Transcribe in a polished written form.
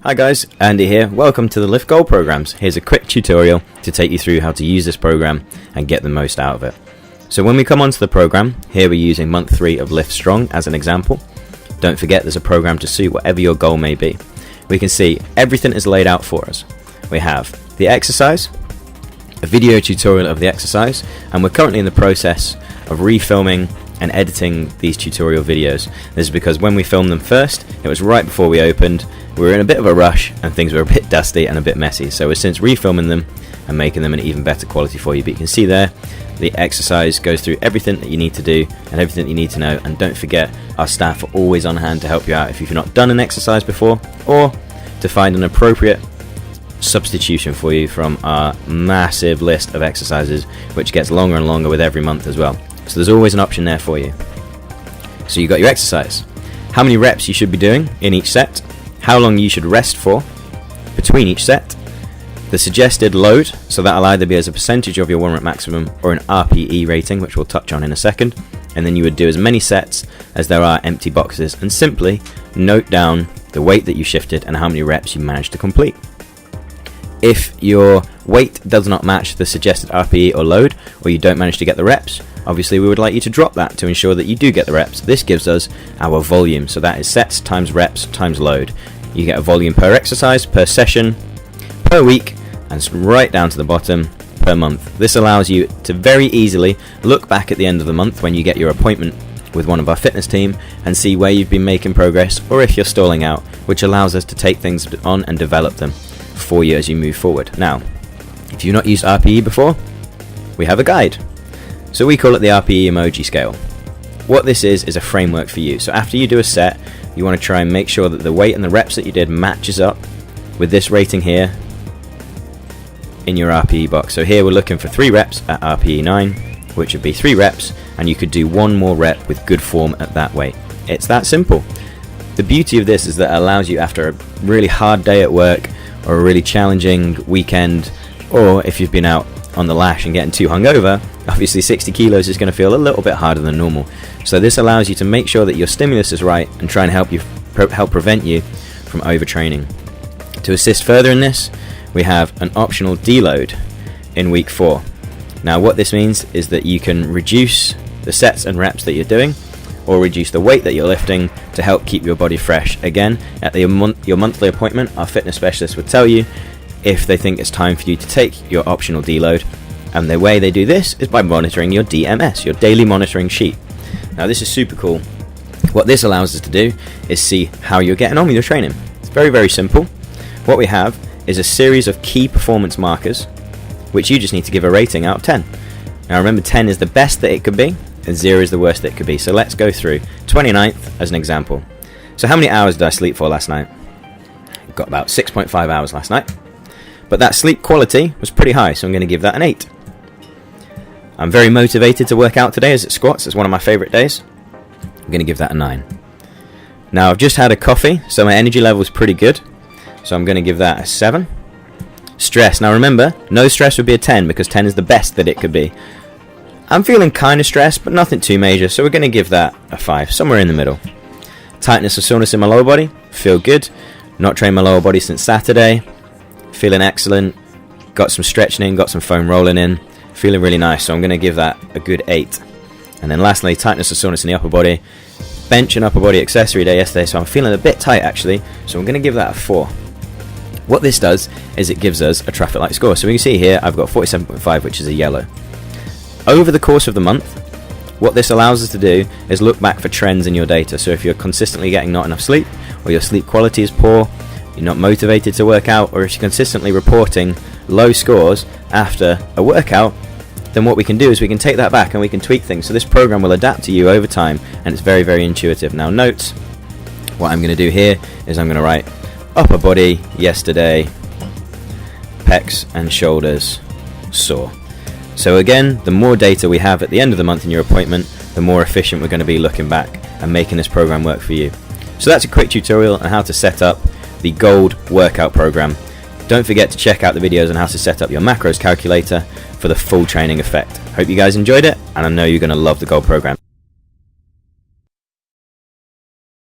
Hi guys, Andy here. Welcome to the Lift Goal programs. Here's a quick tutorial to take you through how to use this program and get the most out of it. So when we come onto the program, here we're using month 3 of Lift Strong as an example. Don't forget there's a program to suit whatever your goal may be. We can see everything is laid out for us. We have the exercise, a video tutorial of the exercise, and we're currently in the process of refilming and editing these tutorial videos. This is because when we filmed them first, it was right before we opened. We were in a bit of a rush and things were a bit dusty and a bit messy, so we're since refilming them and making them an even better quality for you. But you can see there the exercise goes through everything that you need to do and everything you need to know, and don't forget our staff are always on hand to help you out if you've not done an exercise before, or to find an appropriate substitution for you from our massive list of exercises, which gets longer and longer with every month as well. So there's always an option there for you. So you got your exercise, how many reps you should be doing in each set, how long you should rest for between each set, the suggested load, so that'll either be as a percentage of your 1 rep maximum or an RPE rating, which we'll touch on in a second, and then you would do as many sets as there are empty boxes and simply note down the weight that you shifted and how many reps you managed to complete. If your weight does not match the suggested RPE or load, or you don't manage to get the reps, obviously we would like you to drop that to ensure that you do get the reps. This gives us our volume, so that is sets times reps times load. You get a volume per exercise, per session, per week, and right down to the bottom, per month. This allows you to very easily look back at the end of the month when you get your appointment with one of our fitness team and see where you've been making progress or if you're stalling out, which allows us to take things on and develop them for you as you move forward. Now, if you've not used RPE before, we have a guide. So we call it the RPE emoji scale. What this is a framework for you. So after you do a set, you want to try and make sure that the weight and the reps that you did matches up with this rating here in your RPE box. So here we're looking for 3 reps at RPE 9, which would be 3 reps, and you could do 1 more rep with good form at that weight. It's that simple. The beauty of this is that it allows you, after a really hard day at work or a really challenging weekend, or if you've been out on the lash and getting too hungover, obviously 60 kilos is going to feel a little bit harder than normal. So this allows you to make sure that your stimulus is right and try and help prevent you from overtraining. To assist further in this, we have an optional deload in week 4. Now what this means is that you can reduce the sets and reps that you're doing, or reduce the weight that you're lifting to help keep your body fresh. Again, at your monthly appointment, our fitness specialist would tell you if they think it's time for you to take your optional deload, and the way they do this is by monitoring your DMS, your daily monitoring sheet. Now this is super cool. What this allows us to do is see how you're getting on with your training. It's very, very simple. What we have is a series of key performance markers which you just need to give a rating out of 10. Now remember, 10 is the best that it could be and 0 is the worst that it could be. So let's go through 29th as an example. So how many hours did I sleep for last night? Got about 6.5 hours last night. But that sleep quality was pretty high, so I'm going to give that an 8. I'm very motivated to work out today as it squats. It's one of my favourite days. I'm going to give that a 9. Now I've just had a coffee, so my energy level is pretty good. So I'm going to give that a 7. Stress. Now remember, no stress would be a 10 because 10 is the best that it could be. I'm feeling kind of stressed, but nothing too major, so we're going to give that a 5, somewhere in the middle. Tightness or soreness in my lower body. Feel good. Not trained my lower body since Saturday. Feeling excellent, got some stretching in, got some foam rolling in, feeling really nice, so I'm going to give that a good 8. And then lastly, tightness or soreness in the upper body. Bench and upper body accessory day yesterday, so I'm feeling a bit tight actually, so I'm going to give that a 4. What this does is it gives us a traffic light score. So we can see here I've got 47.5, which is a yellow. Over the course of the month, what this allows us to do is look back for trends in your data. So if you're consistently getting not enough sleep, or your sleep quality is poor, you're not motivated to work out, or if you're consistently reporting low scores after a workout, then what we can do is we can take that back and we can tweak things. So this program will adapt to you over time, and it's very, very intuitive. Now note, what I'm going to do here is I'm going to write upper body yesterday, pecs and shoulders sore. So again, the more data we have at the end of the month in your appointment, the more efficient we're going to be looking back and making this program work for you. So that's a quick tutorial on how to set up the Gold workout program. Don't forget to check out the videos on how to set up your macros calculator for the full training effect. Hope you guys enjoyed it, and I know you're going to love the Gold program.